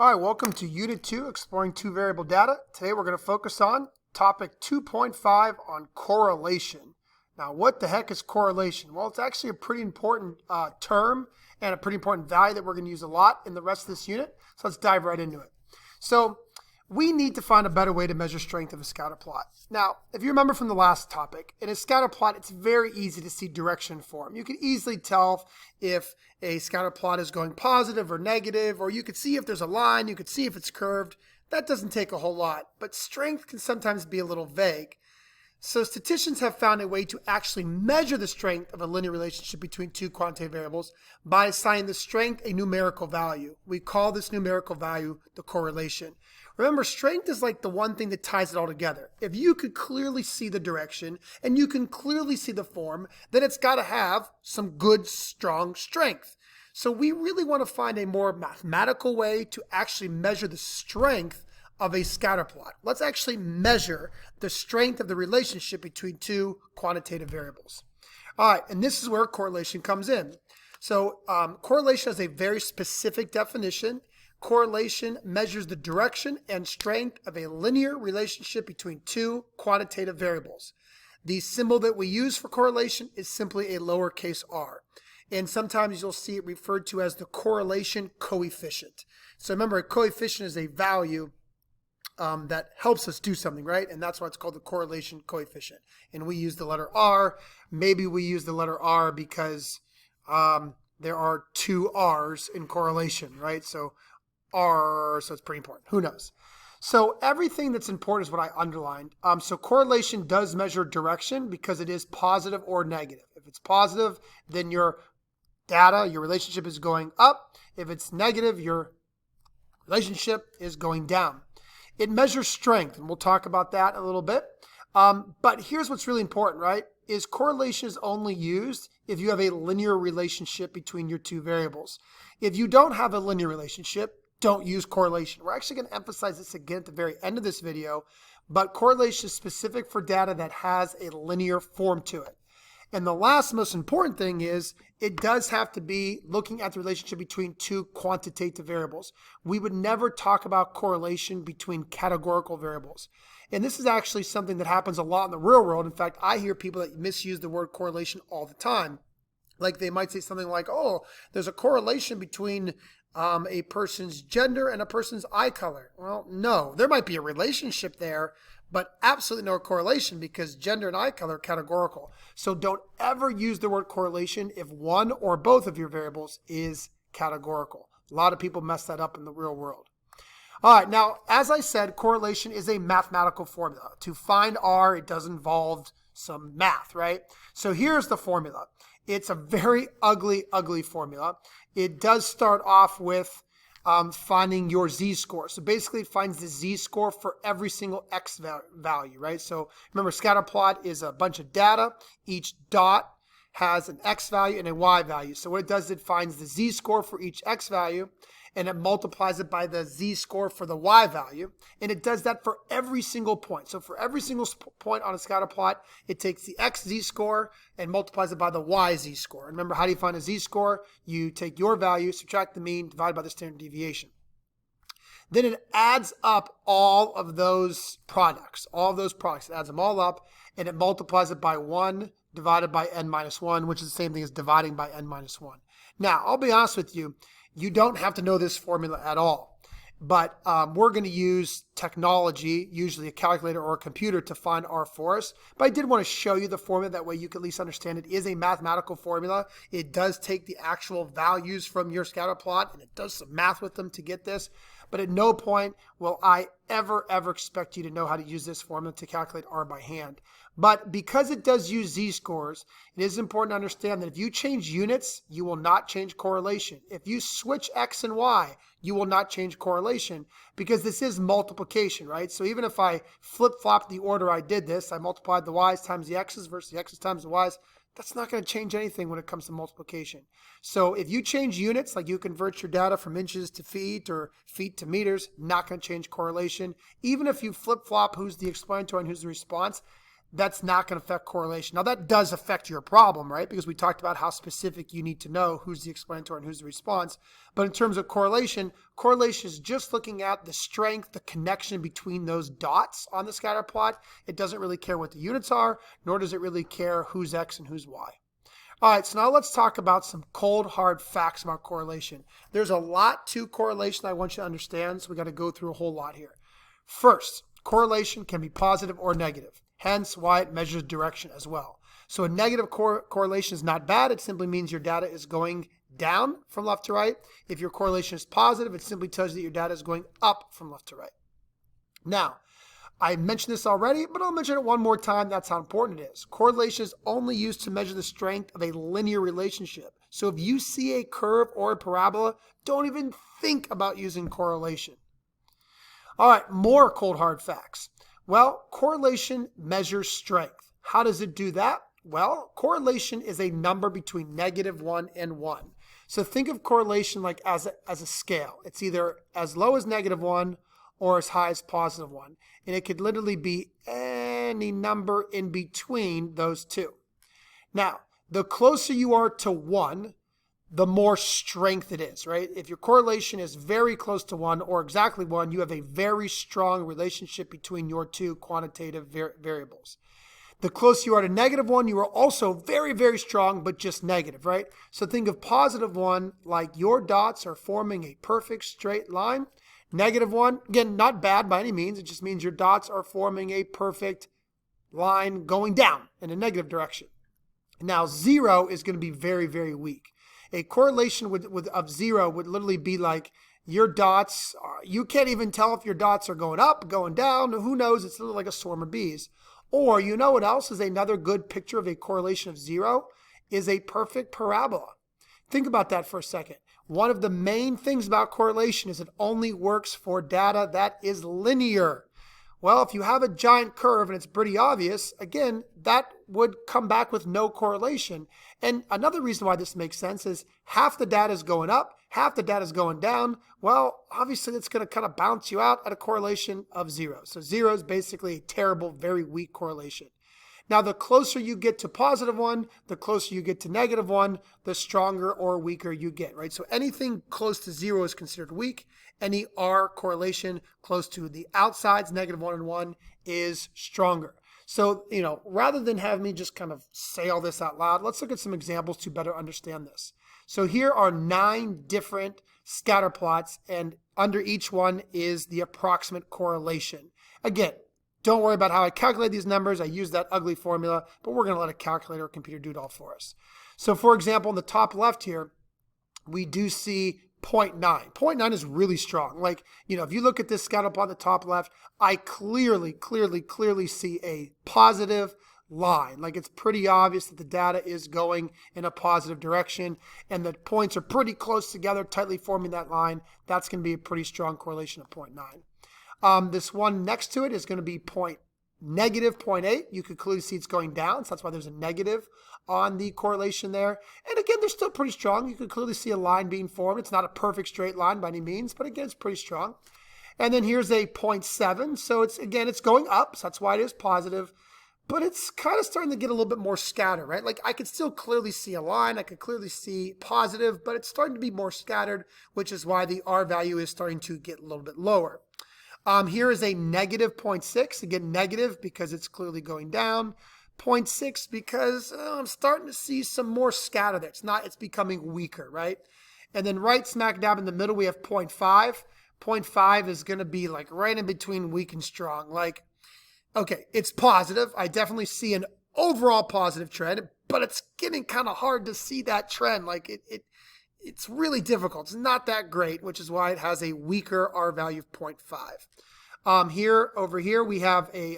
All right, welcome to Unit 2, Exploring Two Variable Data. Today we're going to focus on topic 2.5 on correlation. Now, what the heck is correlation? Well, it's actually a pretty important term and a pretty important value that we're going to use a lot in the rest of this unit. So let's dive right into it. So we need to find a better way to measure strength of a scatter plot. Now, if you remember from the last topic, in a scatter plot, it's very easy to see direction form. You can easily tell if a scatter plot is going positive or negative, or you could see if there's a line, you could see if it's curved. That doesn't take a whole lot, but strength can sometimes be a little vague. So statisticians have found a way to actually measure the strength of a linear relationship between two quantitative variables by assigning the strength a numerical value. We call this numerical value the correlation. Remember, strength is like the one thing that ties it all together. If you could clearly see the direction and you can clearly see the form, then it's got to have some good, strong strength. So we really want to find a more mathematical way to actually measure the strength of a scatter plot. Let's actually measure the strength of the relationship between two quantitative variables. All right, and this is where correlation comes in. So correlation has a very specific definition. Correlation measures the direction and strength of a linear relationship between two quantitative variables. The symbol that we use for correlation is simply a lowercase r. And sometimes you'll see it referred to as the correlation coefficient. So remember, a coefficient is a value that helps us do something, right? And that's why it's called the correlation coefficient. And we use the letter R. Maybe we use the letter R because there are two R's in correlation, right? So R, so it's pretty important. Who knows? So everything that's important is what I underlined. So correlation does measure direction because it is positive or negative. If it's positive, then your data, your relationship is going up. If it's negative, your relationship is going down. It measures strength, and we'll talk about that a little bit. But here's what's really important, right? Is correlation is only used if you have a linear relationship between your two variables. If you don't have a linear relationship, don't use correlation. We're actually going to emphasize this again at the very end of this video, but correlation is specific for data that has a linear form to it. And the last most important thing is it does have to be looking at the relationship between two quantitative variables. We would never talk about correlation between categorical variables. And this is actually something that happens a lot in the real world. In fact, I hear people that misuse the word correlation all the time. Like they might say something like, oh, there's a correlation between a person's gender and a person's eye color. Well, no, there might be a relationship there, but absolutely no correlation because gender and eye color are categorical. So don't ever use the word correlation if one or both of your variables is categorical. A lot of people mess that up in the real world. All right, now, as I said, correlation is a mathematical formula. To find R, it does involve some math, right? So here's the formula. It's a very ugly, ugly formula. It does start off with finding your z-score. So basically it finds the z-score for every single x value, right? So remember, scatter plot is a bunch of data. Each dot has an x value and a y value. So what it does, it finds the z-score for each x value, and it multiplies it by the z-score for the y value. And it does that for every single point. So for every single point on a scatter plot, it takes the x z-score and multiplies it by the y z-score. And remember, how do you find a z-score? You take your value, subtract the mean, divide by the standard deviation. Then it adds up all of those products. It adds them all up, and it multiplies it by 1 divided by n minus 1, which is the same thing as dividing by n minus 1. Now, I'll be honest with you, you don't have to know this formula at all, but we're going to use technology, usually a calculator or a computer, to find R for us. But I did want to show you the formula. That way you can at least understand it is a mathematical formula. It does take the actual values from your scatter plot, and it does some math with them to get this. But at no point will I ever expect you to know how to use this formula to calculate R by hand. But because it does use z-scores, it is important to understand that if you change units, you will not change correlation. If you switch x and y, you will not change correlation because this is multiplication, right? So even if I flip-flop the order I did this, I multiplied the y's times the x's versus the x's times the y's, that's not going to change anything when it comes to multiplication. So if you change units, like you convert your data from inches to feet or feet to meters, not going to change correlation. Even if you flip-flop who's the explanatory and who's the response, that's not going to affect correlation. Now, that does affect your problem, right? Because we talked about how specific you need to know who's the explanatory and who's the response. But in terms of correlation, correlation is just looking at the strength, the connection between those dots on the scatter plot. It doesn't really care what the units are, nor does it really care who's X and who's Y. All right, so now let's talk about some cold, hard facts about correlation. There's a lot to correlation I want you to understand, so we got to go through a whole lot here. First, correlation can be positive or negative. Hence why it measures direction as well. So a negative correlation is not bad. It simply means your data is going down from left to right. If your correlation is positive, it simply tells you that your data is going up from left to right. Now, I mentioned this already, but I'll mention it one more time. That's how important it is. Correlation is only used to measure the strength of a linear relationship. So if you see a curve or a parabola, don't even think about using correlation. All right, more cold hard facts. Well, correlation measures strength. How does it do that? Well, correlation is a number between -1 and 1. So think of correlation like as a scale. It's either as low as -1 or as high as +1. And it could literally be any number in between those two. Now, the closer you are to 1, the more strength it is, right? If your correlation is very close to 1 or exactly 1, you have a very strong relationship between your two quantitative variables. The closer you are to -1, you are also very, very strong, but just negative, right? So think of +1 like your dots are forming a perfect straight line. -1, again, not bad by any means. It just means your dots are forming a perfect line going down in a negative direction. Now, 0 is going to be very, very weak. A correlation of 0 would literally be like your dots, you can't even tell if your dots are going up, going down, who knows, it's literally like a swarm of bees. Or you know what else is another good picture of a correlation of 0 is a perfect parabola. Think about that for a second. One of the main things about correlation is it only works for data that is linear. Well, if you have a giant curve and it's pretty obvious, again, that would come back with no correlation. And another reason why this makes sense is half the data is going up, half the data is going down. Well, obviously, it's going to kind of bounce you out at a correlation of 0. So 0 is basically a terrible, very weak correlation. Now, the closer you get to +1, the closer you get to -1, the stronger or weaker you get, right? So anything close to 0 is considered weak. Any R correlation close to the outsides, -1 and 1, is stronger. So, rather than have me just kind of say all this out loud, let's look at some examples to better understand this. So here are 9 different scatter plots, and under each one is the approximate correlation. Again, don't worry about how I calculate these numbers. I use that ugly formula, but we're going to let a calculator or computer do it all for us. So for example, in the top left here, we do see 0.9. 0.9 is really strong. Like, if you look at this scatter plot on the top left, I clearly see a positive line. Like, it's pretty obvious that the data is going in a positive direction, and the points are pretty close together, tightly forming that line. That's going to be a pretty strong correlation of 0.9. This one next to it is going to be -0.8. You could clearly see it's going down, so that's why there's a negative on the correlation there. And again, they're still pretty strong. You can clearly see a line being formed. It's not a perfect straight line by any means, but again, it's pretty strong. And then here's a 0.7. So it's going up, so that's why it is positive. But it's kind of starting to get a little bit more scattered, right? Like, I could still clearly see a line. I could clearly see positive, but it's starting to be more scattered, which is why the R value is starting to get a little bit lower. Here is a -0.6. Again, negative because it's clearly going down. 0.6 because I'm starting to see some more scatter there. It's becoming weaker, right? And then right smack dab in the middle, we have 0.5. 0.5 is going to be like right in between weak and strong. Like, okay, it's positive. I definitely see an overall positive trend, but it's getting kind of hard to see that trend. Like, it's really difficult. It's not that great, which is why it has a weaker R value of 0.5. Over here, we have a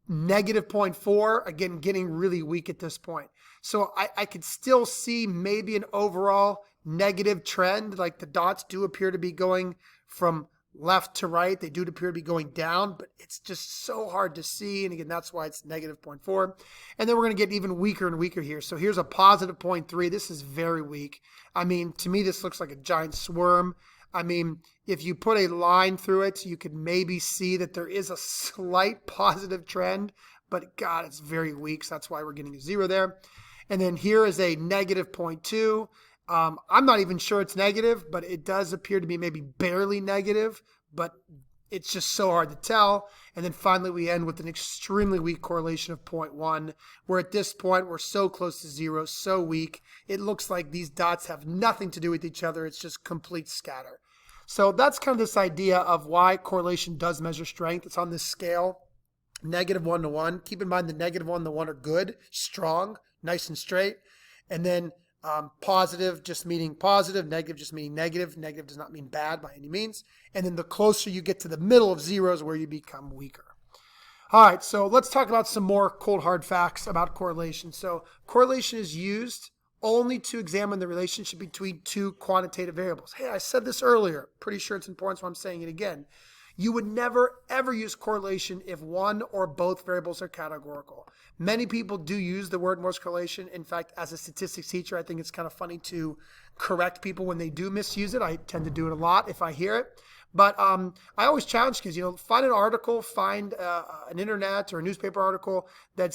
-0.4, again, getting really weak at this point. So I could still see maybe an overall negative trend, like the dots do appear to be going from left to right. They do appear to be going down, but it's just so hard to see. And again, that's why it's -0.4. And then we're going to get even weaker and weaker here. So here's a +0.3. This is very weak. I mean, to me, this looks like a giant swarm. I mean, if you put a line through it, you could maybe see that there is a slight positive trend, but God, it's very weak. So that's why we're getting a 0 there. And then here is a negative 0.2. I'm not even sure it's negative, but it does appear to be maybe barely negative, but it's just so hard to tell. And then finally, we end with an extremely weak correlation of 0.1, where at this point, we're so close to 0, so weak. It looks like these dots have nothing to do with each other. It's just complete scatter. So that's kind of this idea of why correlation does measure strength. It's on this scale, -1 to 1. Keep in mind the -1 to 1 are good, strong, nice and straight. And then positive just meaning positive, negative just meaning negative. Negative does not mean bad by any means. And then the closer you get to the middle of 0 is where you become weaker. All right, so let's talk about some more cold hard facts about correlation. So correlation is used only to examine the relationship between two quantitative variables. Hey, I said this earlier. Pretty sure it's important, so I'm saying it again. You would never, ever use correlation if one or both variables are categorical. Many people do use the word Morse correlation. In fact, as a statistics teacher, I think it's kind of funny to correct people when they do misuse it. I tend to do it a lot if I hear it. But I always challenge kids, find an article, find an internet or a newspaper article that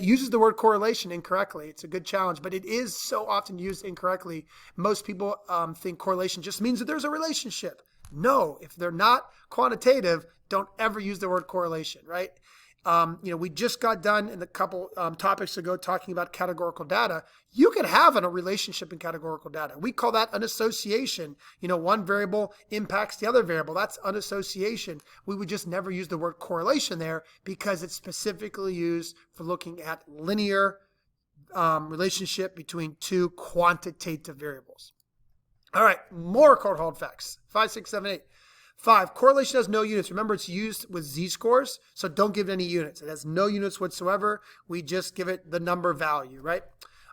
uses the word correlation incorrectly. It's a good challenge, but it is so often used incorrectly. Most people think correlation just means that there's a relationship. No, if they're not quantitative, don't ever use the word correlation, right? We just got done in a couple topics ago talking about categorical data. You can have a relationship in categorical data. We call that an association. One variable impacts the other variable. That's an association. We would just never use the word correlation there because it's specifically used for looking at linear relationship between two quantitative variables. All right, more cold hard facts. 5, 6, 7, 8. 5, correlation has no units. Remember, it's used with z-scores, so don't give it any units. It has no units whatsoever. We just give it the number value, right?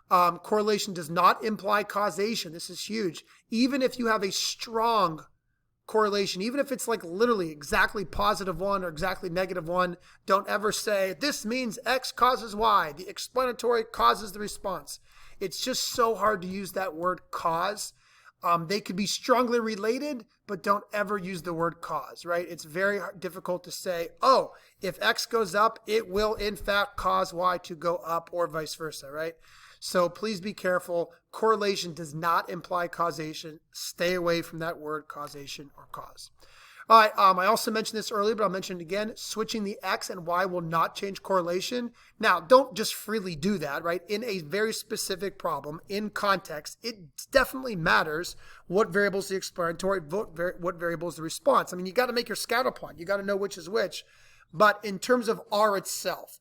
Correlation does not imply causation. This is huge. Even if you have a strong correlation, even if it's like literally exactly +1 or exactly -1, don't ever say, this means X causes Y. The explanatory causes the response. It's just so hard to use that word cause. They could be strongly related, but don't ever use the word cause, right? It's very difficult to say, oh, if X goes up, it will in fact cause Y to go up or vice versa, right? So please be careful. Correlation does not imply causation. Stay away from that word causation or cause. All right, I also mentioned this earlier, but I'll mention it again. Switching the X and Y will not change correlation. Now, don't just freely do that, right? In a very specific problem, in context, it definitely matters what variable is the explanatory, what variable is the response. I mean, you got to make your scatter plot. You got to know which is which. But in terms of R itself,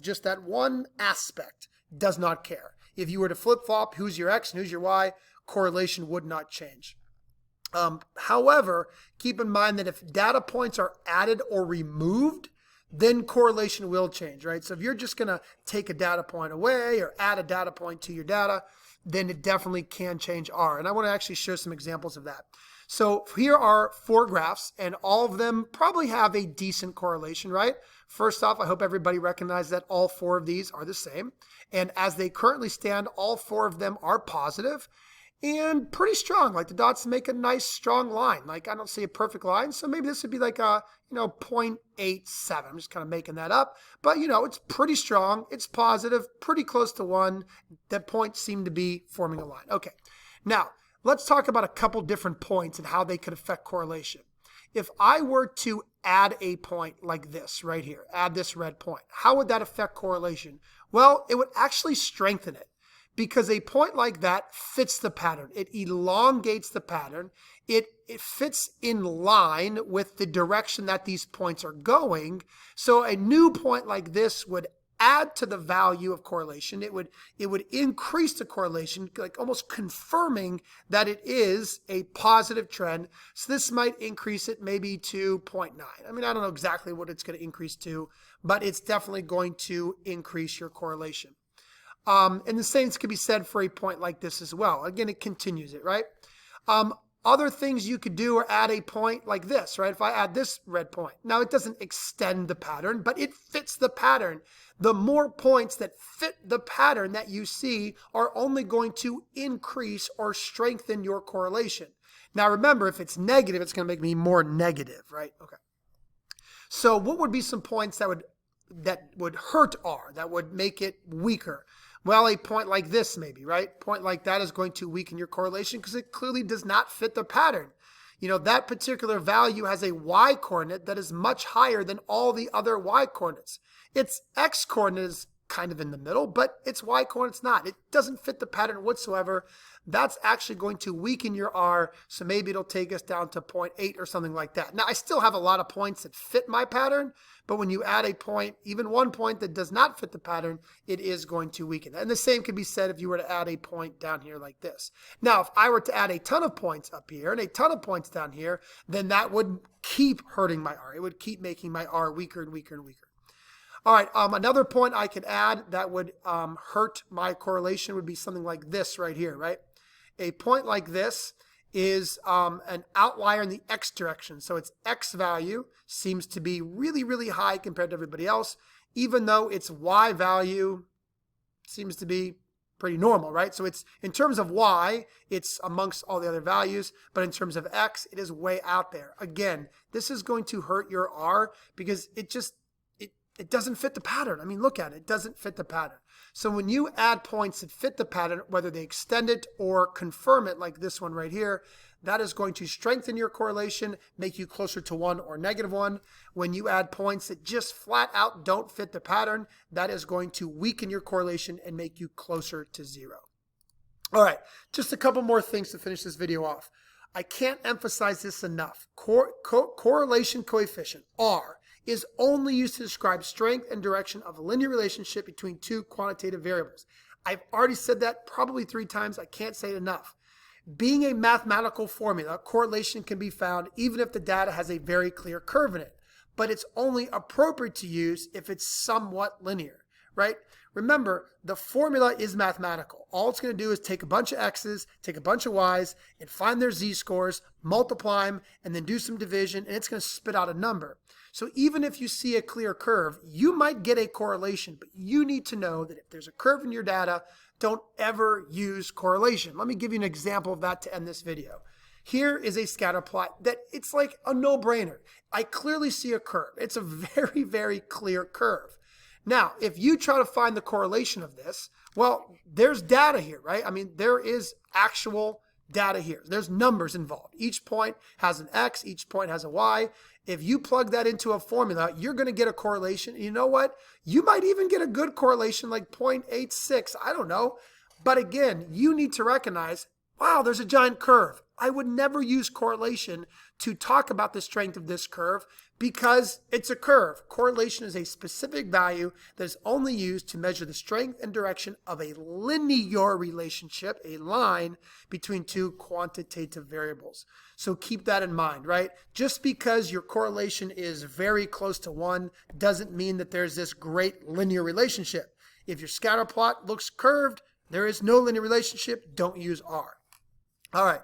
just that one aspect does not care. If you were to flip-flop who's your X and who's your Y, correlation would not change. However, keep in mind that if data points are added or removed, then correlation will change, right? So if you're just going to take a data point away or add a data point to your data, then it definitely can change R. And I want to actually show some examples of that. So here are 4 graphs, and all of them probably have a decent correlation, right? First off, I hope everybody recognizes that all 4 of these are the same. And as they currently stand, all 4 of them are positive. And pretty strong, like the dots make a nice strong line. Like I don't see a perfect line, so maybe this would be like a 0.87. I'm just kind of making that up, but it's pretty strong. It's positive, pretty close to 1. That points seem to be forming a line. Okay, now let's talk about a couple different points and how they could affect correlation. If I were to add a point like this right here, add this red point, how would that affect correlation? Well, it would actually strengthen it. Because a point like that fits the pattern. It elongates the pattern. It fits in line with the direction that these points are going. So a new point like this would add to the value of correlation. It would increase the correlation, like almost confirming that it is a positive trend. So this might increase it maybe to 0.9. I mean, I don't know exactly what it's going to increase to, but it's definitely going to increase your correlation. And the same could be said for a point like this as well. Again, it continues it, right? Other things you could do are add a point like this, right? If I add this red point. Now, it doesn't extend the pattern, but it fits the pattern. The more points that fit the pattern that you see are only going to increase or strengthen your correlation. Now, remember, if it's negative, it's going to make me more negative, right? Okay. So what would be some points that would would hurt R, that would make it weaker? Well, a point like this maybe, right? Point like that is going to weaken your correlation because it clearly does not fit the pattern. You know, that particular value has a y coordinate that is much higher than all the other y coordinates. Its x coordinate is kind of in the middle, but its y coordinate's not. It doesn't fit the pattern whatsoever. That's actually going to weaken your R, so maybe it'll take us down to 0.8 or something like that. Now, I still have a lot of points that fit my pattern, but when you add a point, even 1 point that does not fit the pattern, it is going to weaken. And the same could be said if you were to add a point down here like this. Now, if I were to add a ton of points up here and a ton of points down here, then that would keep hurting my R. It would keep making my R weaker and weaker and weaker. All right, another point I could add that would hurt my correlation would be something like this right here, right? A point like this is an outlier in the x direction. So its x value seems to be really, really high compared to everybody else, even though its y value seems to be pretty normal, right? So it's, in terms of y, it's amongst all the other values, but in terms of x, it is way out there. Again, this is going to hurt your R because it doesn't fit the pattern. I mean, look at it. It doesn't fit the pattern. So when you add points that fit the pattern, whether they extend it or confirm it, like this one right here, that is going to strengthen your correlation, make you closer to 1 or -1. When you add points that just flat out don't fit the pattern, that is going to weaken your correlation and make you closer to 0. All right, just a couple more things to finish this video off. I can't emphasize this enough. Correlation coefficient, R, is only used to describe strength and direction of a linear relationship between two quantitative variables. I've already said that probably 3 times. I can't say it enough. Being a mathematical formula, correlation can be found even if the data has a very clear curve in it, but it's only appropriate to use if it's somewhat linear, right? Remember, the formula is mathematical. All it's going to do is take a bunch of x's, take a bunch of y's, and find their z-scores, multiply them, and then do some division, and it's going to spit out a number. So even if you see a clear curve, you might get a correlation, but you need to know that if there's a curve in your data, don't ever use correlation. Let me give you an example of that to end this video. Here is a scatter plot that it's like a no-brainer. I clearly see a curve. It's a very, very clear curve. Now, if you try to find the correlation of this, well, there's data here, right? I mean, there is actual data here. There's numbers involved. Each point has an x, each point has a y. If you plug that into a formula, you're going to get a correlation. And you know what? You might even get a good correlation like 0.86. I don't know. But again, you need to recognize, wow, there's a giant curve. I would never use correlation to talk about the strength of this curve because it's a curve. Correlation is a specific value that is only used to measure the strength and direction of a linear relationship, a line between two quantitative variables. So keep that in mind, right? Just because your correlation is very close to 1 doesn't mean that there's this great linear relationship. If your scatter plot looks curved, there is no linear relationship. Don't use R. All right.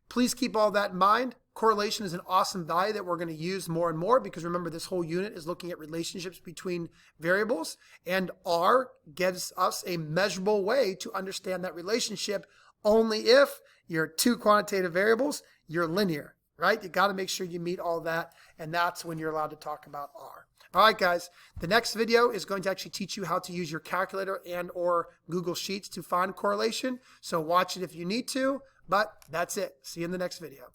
Please keep all that in mind. Correlation is an awesome value that we're going to use more and more because remember this whole unit is looking at relationships between variables, and R gives us a measurable way to understand that relationship only if your two quantitative variables, you're linear, right? You got to make sure you meet all that, and that's when you're allowed to talk about R. All right, guys, the next video is going to actually teach you how to use your calculator and or Google Sheets to find correlation. So watch it if you need to, but that's it. See you in the next video.